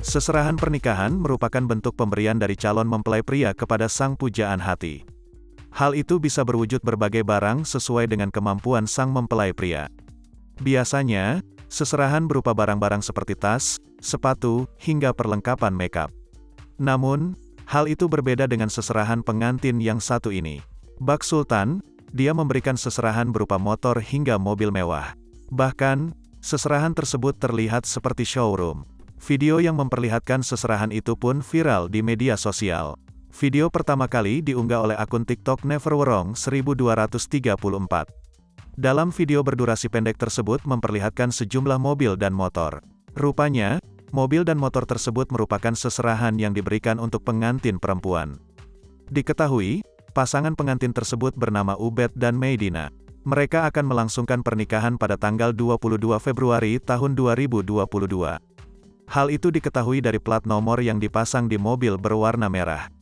Seserahan pernikahan merupakan bentuk pemberian dari calon mempelai pria kepada sang pujaan hati. Hal itu bisa berwujud berbagai barang sesuai dengan kemampuan sang mempelai pria. Biasanya, seserahan berupa barang-barang seperti tas, sepatu, hingga perlengkapan makeup. Namun, hal itu berbeda dengan seserahan pengantin yang satu ini. Bak Sultan, dia memberikan seserahan berupa motor hingga mobil mewah. Bahkan, seserahan tersebut terlihat seperti showroom. Video yang memperlihatkan seserahan itu pun viral di media sosial. Video pertama kali diunggah oleh akun TikTok Neverwrong 1234. Dalam video berdurasi pendek tersebut memperlihatkan sejumlah mobil dan motor. Rupanya, mobil dan motor tersebut merupakan seserahan yang diberikan untuk pengantin perempuan. Diketahui, pasangan pengantin tersebut bernama Ubed dan Meidina. Mereka akan melangsungkan pernikahan pada tanggal 22 Februari tahun 2022. Hal itu diketahui dari plat nomor yang dipasang di mobil berwarna merah.